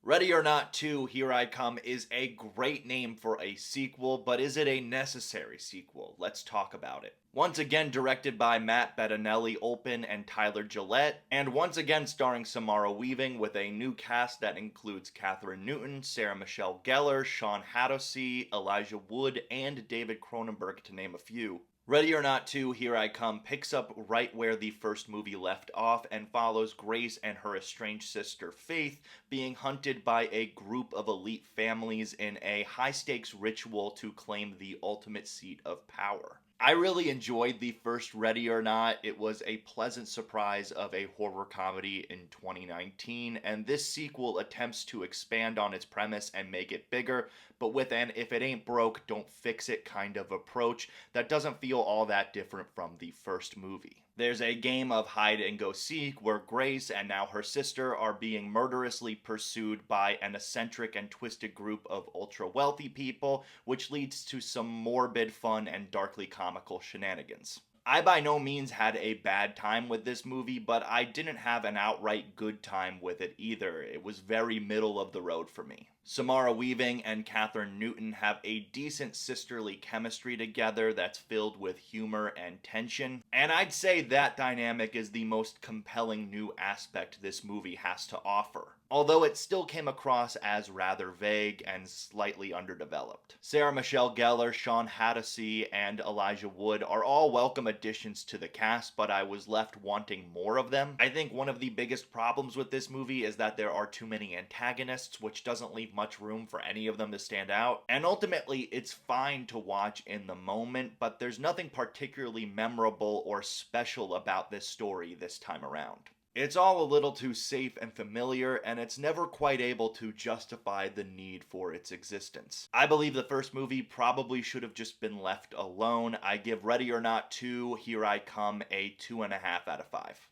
Ready or Not 2, Here I Come is a great name for a sequel, but is it a necessary sequel? Let's talk about it. Once again directed by Matt Bettinelli-Olpin and Tyler Gillette, and once again starring Samara Weaving with a new cast that includes Kathryn Newton, Sarah Michelle Gellar, Sean Hatosy, Elijah Wood, and David Cronenberg, to name a few. Ready or Not 2, Here I Come picks up right where the first movie left off and follows Grace and her estranged sister Faith being hunted by a group of elite families in a high stakes ritual to claim the ultimate seat of power. I really enjoyed the first Ready or Not. It was a pleasant surprise of a horror comedy in 2019, and this sequel attempts to expand on its premise and make it bigger, but with an if it ain't broke, don't fix it kind of approach that doesn't feel all that different from the first movie. There's a game of hide and go seek where Grace and now her sister are being murderously pursued by an eccentric and twisted group of ultra wealthy people, which leads to some morbid fun and darkly comical shenanigans. I by no means had a bad time with this movie, but I didn't have an outright good time with it either. It was very middle of the road for me. Samara Weaving and Kathryn Newton have a decent sisterly chemistry together that's filled with humor and tension, and I'd say that dynamic is the most compelling new aspect this movie has to offer, although it still came across as rather vague and slightly underdeveloped. Sarah Michelle Gellar, Sean Hatosy, and Elijah Wood are all welcome additions to the cast, but I was left wanting more of them. I think one of the biggest problems with this movie is that there are too many antagonists, which doesn't leave much room for any of them to stand out. And ultimately, it's fine to watch in the moment, but there's nothing particularly memorable or special about this story this time around. It's all a little too safe and familiar, and it's never quite able to justify the need for its existence. I believe the first movie probably should have just been left alone. I give Ready or Not 2, Here I Come a 2.5 out of 5.